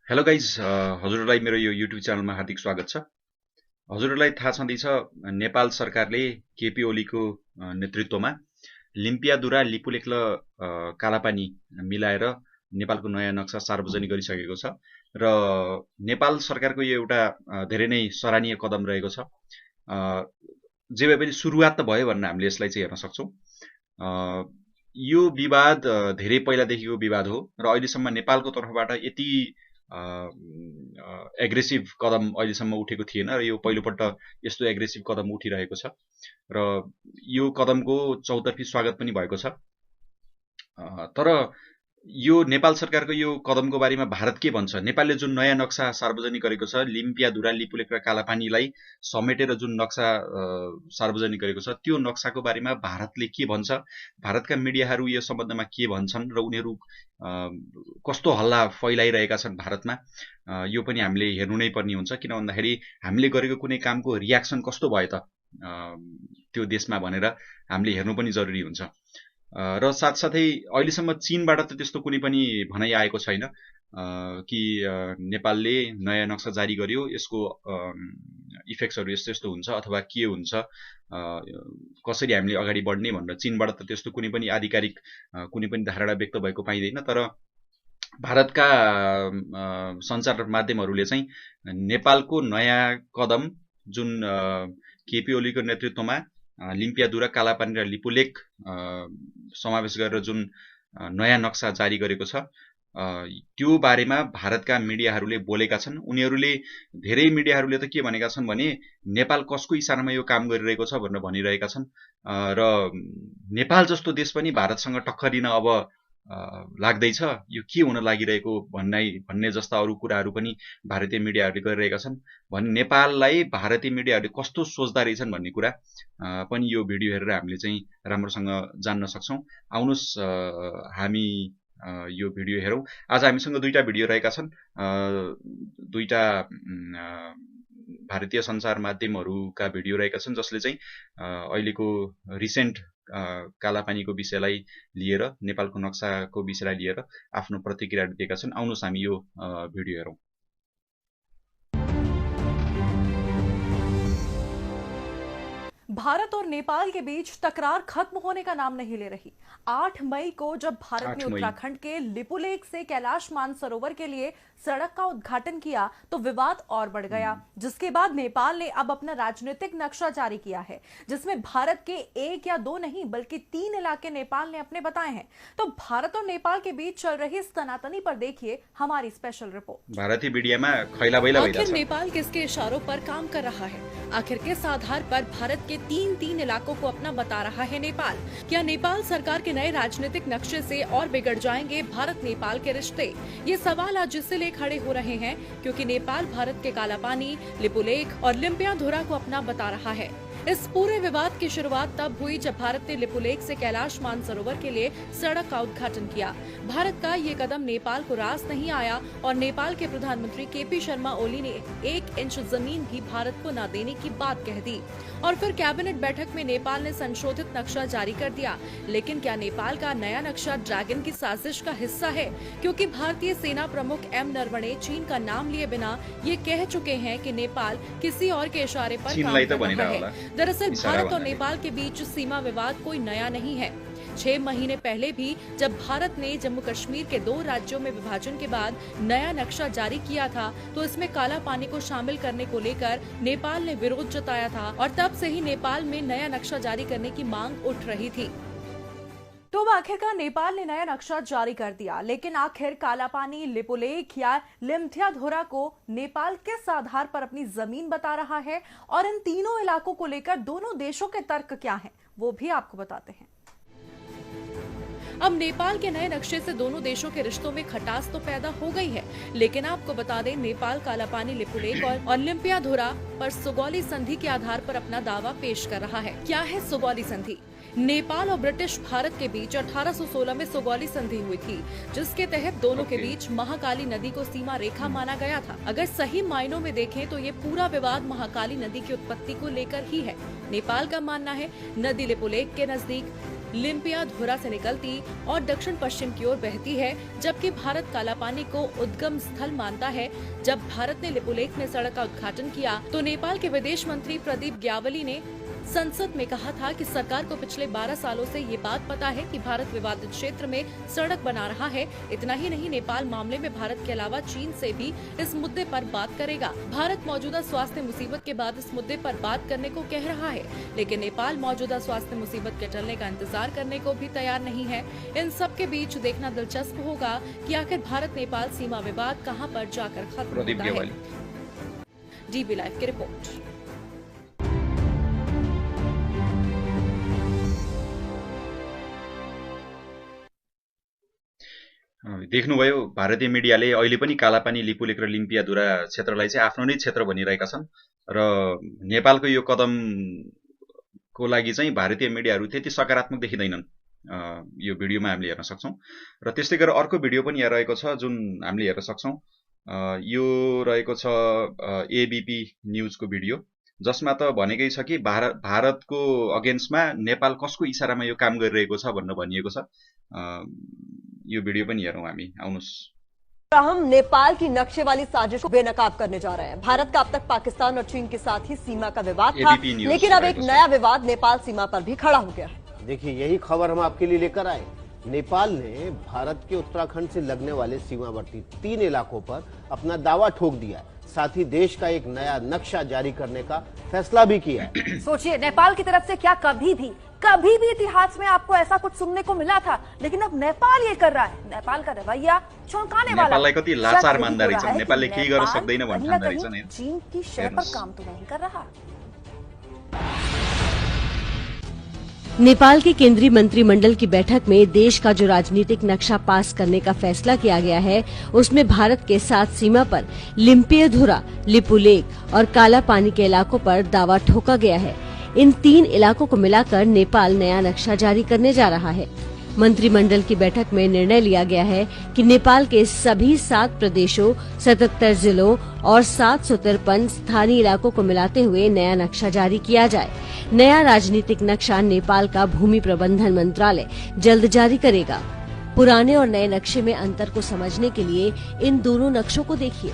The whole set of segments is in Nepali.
हेलो गाइज, हजुरहरूलाई मेरो यो युट्युब च्यानलमा हार्दिक स्वागत छ। हजुरहरूलाई थाहा छँदैछ, नेपाल सरकारले केपी ओलीको नेतृत्वमा लिम्पियादुरा, लिपुलेख र कालापानी मिलाएर नेपालको नयाँ नक्सा सार्वजनिक गरिसकेको छ र नेपाल सरकारको यो एउटा धेरै नै सराहनीय कदम रहेको छ। जे भए पनि सुरुवात त भयो भन्न हामीले यसलाई चाहिँ हेर्न सक्छौँ। यो विवाद धेरै पहिलादेखिको विवाद हो र अहिलेसम्म नेपालको तर्फबाट यति एग्रेसिभ कदम अहिलेसम्म उठेको थिएन र यो पहिलोपल्ट यस्तो एग्रेसिभ कदम उठिरहेको छ र यो कदमको चौतर्फी स्वागत पनि भएको छ। तर यो नेपाल सरकारको यो कदमको बारेमा भारत के भन्छ? नेपालले जुन नयाँ नक्सा सार्वजनिक गरेको छ, लिम्पियादुरा, लिपुलेख र कालापानीलाई समेटेर जुन नक्सा सार्वजनिक गरेको छ, त्यो नक्साको बारेमा भारतले के भन्छ? भारतका मिडियाहरू यो सम्बन्धमा के भन्छन् र उनीहरू कस्तो हल्ला फैलाइरहेका छन् भारतमा, यो पनि हामीले हेर्नु नै पर्ने हुन्छ। किन भन्दाखेरि हामीले गरेको कुनै कामको रियाक्सन कस्तो भयो त त्यो देशमा भनेर हामीले हेर्नु पनि जरुरी हुन्छ। र साथसाथै अहिलेसम्म चीनबाट त त्यस्तो कुनै पनि भनाइ आएको छैन कि नेपालले नयाँ नक्सा जारी गर्यो, यसको इफेक्ट्सहरू यस्तो यस्तो हुन्छ अथवा के हुन्छ, कसरी हामीले अगाडि बढ्ने भनेर चीनबाट त त्यस्तो कुनै पनि आधिकारिक कुनै पनि धारणा व्यक्त भएको पाइँदैन। तर भारतका सञ्चार माध्यमहरूले चाहिँ नेपालको नयाँ कदम जुन केपी ओलीको नेतृत्वमा लिम्पियादुरा, कालापानी र लिपुलेख समावेश गरेर जुन नयाँ नक्सा जारी गरेको छ, त्यो बारेमा भारतका मिडियाहरूले बोलेका छन्। उनीहरूले धेरै मिडियाहरूले त के भनेका छन् भने नेपाल कसको इसारामा यो काम गरिरहेको छ भनेर भनिरहेका छन् र नेपाल जस्तो देश पनि भारतसँग टक्करिन अब लाग्दैछ, यो के हुन लागिरहेको भन्ने जस्ता अरू कुराहरू पनि भारतीय मिडियाहरूले गरिरहेका छन्। भने नेपाललाई भारतीय मिडियाहरूले कस्तो सोच्दा रहेछन् भन्ने कुरा पनि यो भिडियो हेरेर हामीले चाहिँ राम्रोसँग जान्न सक्छौँ। आउनुहोस् हामी यो भिडियो हेरौँ। आज हामीसँग दुईटा भिडियो रहेका छन्, दुईटा भारतीय सञ्चार माध्यमहरूका भिडियो रहेका छन् जसले चाहिँ अहिलेको रिसेन्ट कालापानीको विषयलाई लिएर, नेपालको नक्साको विषयलाई लिएर आफ्नो प्रतिक्रिया दिएका छन्। आउनुहोस् हामी यो भिडियो हेरौँ। भारत और नेपाल के बीच तकरार खत्म होने का नाम नहीं ले रही। 8 मई को जब भारत ने उत्तराखंड के लिपुलेख से कैलाश मानसरोवर के लिए सड़क का उद्घाटन किया तो विवाद और बढ़ गया, जिसके बाद नेपाल ने अब अपना राजनीतिक नक्शा जारी किया है, जिसमें भारत के 1 या 2 नहीं बल्कि 3 इलाके नेपाल ने अपने बताए हैं। तो भारत और नेपाल के बीच चल रही इस तनातनी पर देखिए हमारी स्पेशल रिपोर्ट। भारतीय मीडिया में खैला बैला आखिर नेपाल किसके इशारों पर काम कर रहा है? आखिर किस आधार पर भारत के 3 इलाकों को अपना बता रहा है नेपाल? क्या नेपाल सरकार के नए राजनीतिक नक्शे से और बिगड़ जाएंगे भारत नेपाल के रिश्ते? ये सवाल आज इसलिए खड़े हो रहे हैं क्योंकि नेपाल भारत के कालापानी, लिपुलेख और लिम्पियाधुरा को अपना बता रहा है। इस पूरे विवाद की शुरुआत तब हुई जब भारत ने लिपुलेख से कैलाश मानसरोवर के लिए सड़क का उद्घाटन किया। भारत का ये कदम नेपाल को रास नहीं आया और नेपाल के प्रधानमंत्री केपी शर्मा ओली ने 1 इंच जमीन भी भारत को न देने की बात कह दी और फिर कैबिनेट बैठक में नेपाल ने संशोधित नक्शा जारी कर दिया। लेकिन क्या नेपाल का नया नक्शा ड्रैगन की साजिश का हिस्सा है? क्योंकि भारतीय सेना प्रमुख एम नरवणे चीन का नाम लिए बिना ये कह चुके हैं कि नेपाल किसी और के इशारे पर काम कर रहा है। दरअसल भारत और नेपाल के बीच सीमा विवाद कोई नया नहीं है। 6 महीने पहले भी जब भारत ने जम्मू कश्मीर के 2 राज्यों में विभाजन के बाद नया नक्शा जारी किया था तो इसमें काला पानी को शामिल करने को लेकर नेपाल ने विरोध जताया था और तब से ही नेपाल में नया नक्शा जारी करने की मांग उठ रही थी। तो अब आखिरकार नेपाल ने नया नक्शा जारी कर दिया, लेकिन आखिर कालापानी, लिपुलेख या लिम्पियाधुरा को नेपाल किस आधार पर अपनी जमीन बता रहा है और इन तीनों इलाकों को लेकर दोनों देशों के तर्क क्या हैं, वो भी आपको बताते हैं। अब नेपाल के नए नक्शे से दोनों देशों के रिश्तों में खटास तो पैदा हो गई है, लेकिन आपको बता दें नेपाल कालापानी, लिपुलेख और लिम्पियाधुरा पर सुगौली संधि के आधार पर अपना दावा पेश कर रहा है। क्या है सुगौली संधि? नेपाल और ब्रिटिश भारत के बीच 1816 में सुगौली संधि हुई थी, जिसके तहत दोनों के बीच महाकाली नदी को सीमा रेखा माना गया था। अगर सही मायनों में देखें तो ये पूरा विवाद महाकाली नदी की उत्पत्ति को लेकर ही है। नेपाल का मानना है नदी लिपुलेख के नजदीक लिम्पियाधुरा से निकलती और दक्षिण पश्चिम की ओर बहती है, जबकि भारत काला पानी को उद्गम स्थल मानता है। जब भारत ने लिपुलेख में सड़क का उद्घाटन किया तो नेपाल के विदेश मंत्री प्रदीप ग्यावली ने संसद में कहा था कि सरकार को पिछले 12 सालों से ये बात पता है कि भारत विवादित क्षेत्र में सड़क बना रहा है। इतना ही नहीं, नेपाल मामले में भारत के अलावा चीन से भी इस मुद्दे पर बात करेगा। भारत मौजूदा स्वास्थ्य मुसीबत के बाद इस मुद्दे पर बात करने को कह रहा है, लेकिन नेपाल मौजूदा स्वास्थ्य मुसीबत के टलने का इंतजार करने को भी तैयार नहीं है। इन सब के बीच देखना दिलचस्प होगा कि आखिर भारत नेपाल सीमा विवाद कहां पर जाकर खत्म होता है। डीबी लाइव की रिपोर्ट। देख्नुभयो, भारतीय मिडियाले अहिले पनि कालापानी, लिपुलेक र लिम्पियाधुरा क्षेत्रलाई चाहिँ आफ्नो नै क्षेत्र भनिरहेका छन् र नेपालको यो कदमको लागि चाहिँ भारतीय मिडियाहरू त्यति सकारात्मक देखिँदैनन्। यो भिडियोमा हामीले हेर्न सक्छौं र त्यस्तै गरेर अर्को भिडियो पनि यहाँ रहेको छ जुन हामीले हेर्न सक्छौं। यो रहेको छ एबीपी न्यूजको भिडियो, जसमा त भनेकै छ कि भारतको अगेन्स्टमा नेपाल कसको इशारामा यो काम गरिरहेको छ भनेर भनिएको छ। यो वीडियो पनि हेरौं हामी, आउनुस्। हम नेपाल की नक्शे वाली साजिश को बेनकाब करने जा रहे हैं। भारत का अब तक पाकिस्तान और चीन के साथ ही सीमा का विवाद था, लेकिन अब एक नया विवाद नेपाल सीमा पर भी खड़ा हो गया है। देखिए, यही खबर हम आपके लिए लेकर आए। नेपाल ने भारत के उत्तराखंड से लगने वाले सीमावर्ती 3 इलाकों पर अपना दावा ठोक दिया है, साथ ही देश का एक नया नक्शा जारी करने का फैसला भी किया है। सोचिए, नेपाल की तरफ से क्या कभी भी इतिहास में आपको ऐसा कुछ सुनने को मिला था, लेकिन अब नेपाल ये कर रहा है। नेपाल का रवैया चौंकाने वाला है। नेपाललाई कति लाचार मान्दा रहेछ, नेपालले केही गर्न सक्दैन भन्छ नि। चीन की शय पर काम तो नहीं कर रहा। नेपाल के केंद्रीय मंत्रिमंडल की बैठक में देश का जो राजनीतिक नक्शा पास करने का फैसला किया गया है, उसमें भारत के साथ सीमा पर लिम्पियाधुरा, लिपुलेक और काला पानी के इलाकों पर दावा ठोका गया है। इन 3 इलाकों को मिलाकर नेपाल नया नक्शा जारी करने जा रहा है। मंत्रिमंडल की बैठक में निर्णय लिया गया है कि नेपाल के सभी 7 प्रदेशों, 77 जिलों और 753 स्थानीय इलाकों को मिलाते हुए नया नक्शा जारी किया जाए। नया राजनीतिक नक्शा नेपाल का भूमि प्रबंधन मंत्रालय जल्द जारी करेगा। पुराने और नए नक्शे में अंतर को समझने के लिए इन दोनों नक्शों को देखिए।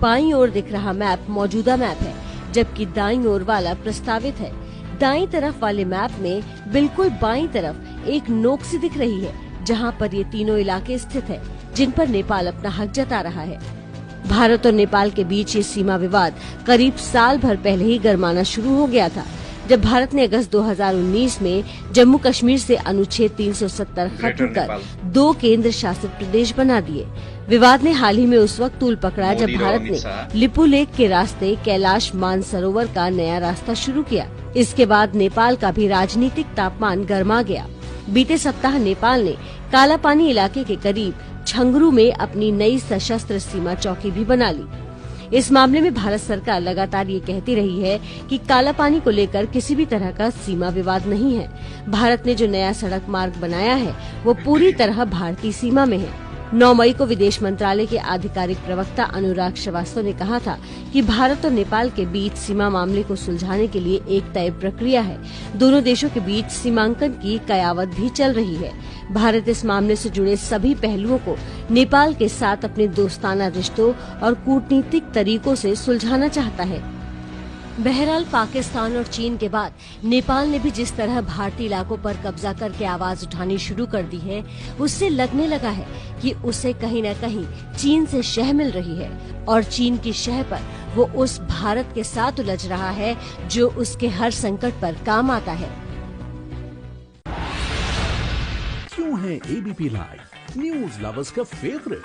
बाईं ओर दिख रहा मैप मौजूदा मैप है, जबकि दाईं ओर वाला प्रस्तावित है। दाईं तरफ वाले मैप में बिल्कुल बाईं तरफ एक नोक सी दिख रही है, जहां पर ये तीनों इलाके स्थित है, जिन पर नेपाल अपना हक जता रहा है। भारत और नेपाल के बीच ये सीमा विवाद करीब साल भर पहले ही गरमाना शुरू हो गया था, जब भारत ने अगस्त 2019 में जम्मू कश्मीर से अनुच्छेद 370 खत्म कर 2 केंद्र शासित प्रदेश बना दिए। विवाद ने हाल ही में उस वक्त तूल पकड़ा जब भारत ने लिपुलेक के रास्ते कैलाश मानसरोवर का नया रास्ता शुरू किया। इसके बाद नेपाल का भी राजनीतिक तापमान गर्मा गया। बीते सप्ताह नेपाल ने काला पानी इलाके के करीब छंगरू में अपनी नई सशस्त्र सीमा चौकी भी बना ली। इस मामले में भारत सरकार लगातार ये कहती रही है कि काला पानी को लेकर किसी भी तरह का सीमा विवाद नहीं है। भारत ने जो नया सड़क मार्ग बनाया है वो पूरी तरह भारतीय सीमा में है। 9 मई को विदेश मंत्रालय के आधिकारिक प्रवक्ता अनुराग श्रीवास्तव ने कहा था कि भारत और नेपाल के बीच सीमा मामले को सुलझाने के लिए एक तय प्रक्रिया है। दोनों देशों के बीच सीमांकन की कयावत भी चल रही है। भारत इस मामले से जुड़े सभी पहलुओं को नेपाल के साथ अपने दोस्ताना रिश्तों और कूटनीतिक तरीकों से सुलझाना चाहता है। बहरहाल पाकिस्तान और चीन के बाद नेपाल ने भी जिस तरह भारतीय इलाकों पर कब्जा करके आवाज उठानी शुरू कर दी है, उससे लगने लगा है कि उसे कहीं न कहीं चीन से शह मिल रही है और चीन की शह पर वो उस भारत के साथ उलझ रहा है जो उसके हर संकट पर काम आता है। क्यों है एबीपी लाइव न्यूज लवर्स का फेवरेट?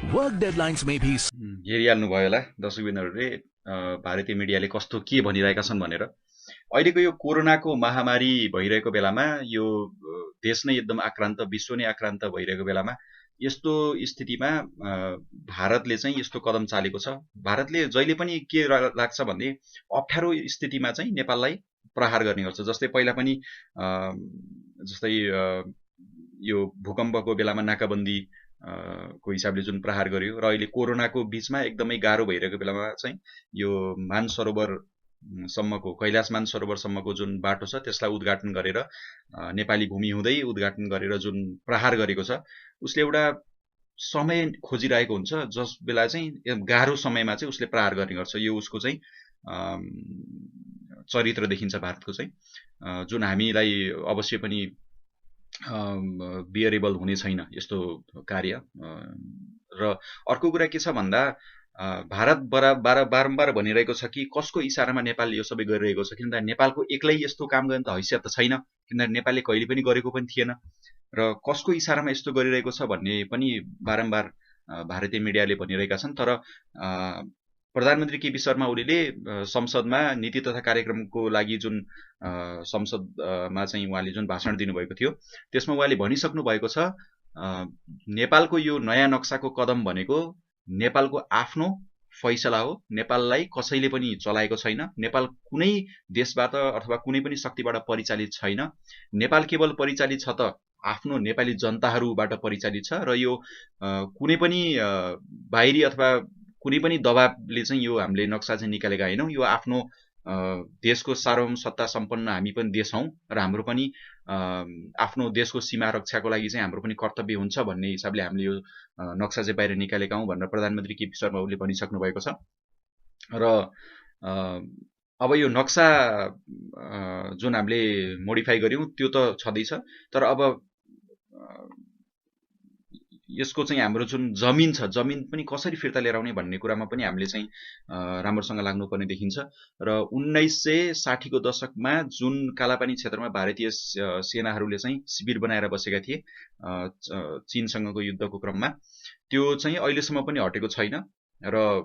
वर्क डेडलाइन्स में भी हेरिहाल्नु भयो होला दर्शकबिनहरुले भारतीय मिडियाले कस्तो के भनिरहेका छन् भनेर। अहिलेको यो कोरोनाको महामारी भइरहेको बेलामा, यो देश नै एकदम आक्रान्त, विश्व नै आक्रान्त भइरहेको बेलामा यस्तो स्थितिमा भारतले चाहिँ यस्तो कदम चालेको छ। भारतले जहिले पनि के लाग्छ भन्ने अप्ठ्यारो स्थितिमा चाहिँ नेपाललाई प्रहार गर्ने गर्छ। जस्तै पहिला पनि जस्तै यो भूकम्पको बेलामा नाकाबन्दी को हिसाबले जुन प्रहार गर्यो र अहिले कोरोनाको बीचमा एकदमै गाह्रो भइरहेको बेलामा चाहिँ यो मानसरोवर सम्मको कैलाशमान सरोवरसम्मको जुन बाटो छ त्यसलाई उद्घाटन गरेर नेपाली भूमि हुँदै उद्घाटन गरेर जुन प्रहार गरेको छ, उसले एउटा समय खोजिरहेको हुन्छ जस बेला चाहिँ गाह्रो समयमा चाहिँ उसले प्रहार गर्ने गर्छ। यो उसको चाहिँ चरित्र देखिन्छ भारतको चाहिँ, जुन हामीलाई अवश्य पनि बियरेबल हुने छैन यस्तो कार्य। र अर्को कुरा के छ भन्दा भारत बारम्बार भनिरहेको छ कि कसको इसारामा नेपालले यो सबै गरिरहेको छ, किनभने नेपालको एक्लै यस्तो काम गर्ने त हैसियत त छैन, किनभने नेपालले कहिले पनि गरेको पनि थिएन र कसको इसारामा यस्तो गरिरहेको छ भन्ने पनि बारम्बार भारतीय मिडियाले भनिरहेका छन्। तर प्रधानमन्त्री केपी शर्मा ओलीले संसदमा नीति तथा कार्यक्रमको लागि जुन संसदमा चाहिँ उहाँले जुन भाषण दिनुभएको थियो त्यसमा उहाँले भनिसक्नु भएको छ, नेपालको यो नयाँ नक्साको कदम भनेको नेपालको आफ्नो फैसला हो, नेपाललाई कसैले पनि चलाएको छैन, नेपाल कुनै देशबाट अथवा कुनै पनि शक्तिबाट परिचालित छैन, नेपाल केवल परिचालित छ त आफ्नो नेपाली जनताहरूबाट परिचालित छ र यो कुनै पनि बाहिरी अथवा कुनै पनि दबावले चाहिँ यो हामीले नक्सा चाहिँ निकालेका हैनौँ। यो आफ्नो देशको सार्वभौम सत्ता सम्पन्न हामी पनि देश हौँ र हाम्रो पनि आफ्नो देशको सीमा रक्षाको लागि चाहिँ हाम्रो पनि कर्तव्य हुन्छ भन्ने हिसाबले हामीले यो नक्सा चाहिँ बाहिर निकालेका हौँ भनेर प्रधानमन्त्री केपी शर्मा ओलीले भनिसक्नु भएको छ। र अब यो नक्सा जुन हामीले मोडिफाई गर्यौं त्यो त छँदैछ, तर अब यसको चाहिँ हाम्रो जुन जमिन छ, जमिन पनि कसरी फिर्ता लिएर आउने भन्ने कुरामा पनि हामीले चाहिँ राम्रोसँग लाग्नुपर्ने देखिन्छ। र 1960 को दशकमा जुन कालापानी क्षेत्रमा भारतीय सेनाहरूले चाहिँ शिविर बनाएर बसेका थिए चीनसँगको युद्धको क्रममा, त्यो चाहिँ अहिलेसम्म पनि हटेको छैन। र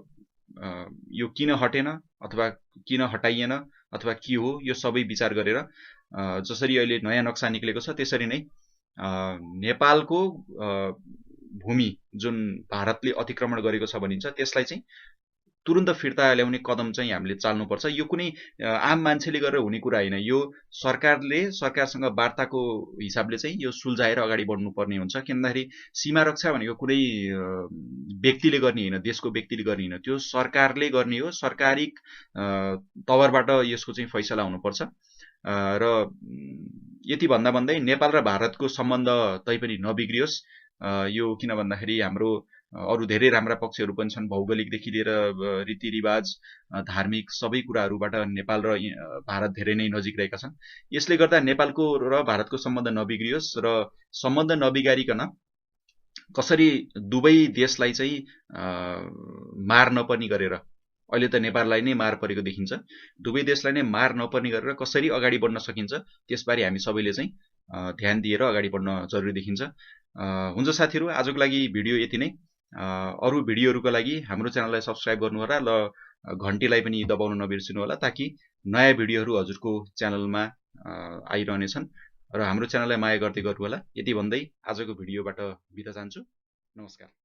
यो किन हटेन अथवा किन हटाइएन अथवा के हो, यो सबै विचार गरेर जसरी अहिले नयाँ नक्सा निक्लेको छ त्यसरी नै नेपालको भूमि जुन भारतले अतिक्रमण गरेको छ भनिन्छ त्यसलाई चाहिँ तुरुन्त फिर्ता ल्याउने कदम चाहिँ हामीले चाल्नुपर्छ। यो कुनै आम मान्छेले गरेर हुने कुरा हैन, यो सरकारसँग वार्ताको हिसाबले चाहिँ यो सुल्झाएर अगाडि बढ्नुपर्ने हुन्छ। किनभने सीमा रक्षा भनेको कुनै व्यक्तिले गर्ने हैन, देशको व्यक्तिले गर्ने हैन, त्यो सरकारले गर्ने हो। सरकारी तवरबाट यसको चाहिँ फैसला हुनुपर्छ। र यति भन्दा भन्दै नेपाल र भारतको सम्बन्ध तैपनि नबिग्रियोस्, यो किन भन्दाखेरि हाम्रो अरु धेरै राम्रा पक्षहरू पनि छन्, भौगोलिकदेखि लिएर रीतिरिवाज धार्मिक सबै कुराहरूबाट नेपाल र भारत धेरै नै नजिक रहेका छन्। यसले गर्दा नेपालको र भारतको सम्बन्ध नबिग्रियोस् र सम्बन्ध नबिगारिकन कसरी दुवै देशलाई चाहिँ मार नपर्ने गरेर, अहिले त नेपाललाई नै मार परेको देखिन्छ, दुवै देशलाई नै मार नपर्ने गरेर कसरी अगाडि बढ्न सकिन्छ त्यसबारे हामी सबैले चाहिँ ध्यान दिएर अगाडि बढ्न जरुरी देखिन्छ। हुन्छ साथीहरू, आजको लागि भिडियो यति नै। अरु भिडियोहरुको लागि हाम्रो च्यानललाई सब्स्क्राइब गर्नु होला र घण्टीलाई पनि दबाउन नबिर्सिनु होला, ताकि नयाँ भिडियोहरु हजुरको च्यानलमा आइरहनेछन् र हाम्रो च्यानललाई माया गर्दै गर्नु होला। यति भन्दै आजको भिडियोबाट बिदा चाहन्छु। नमस्कार।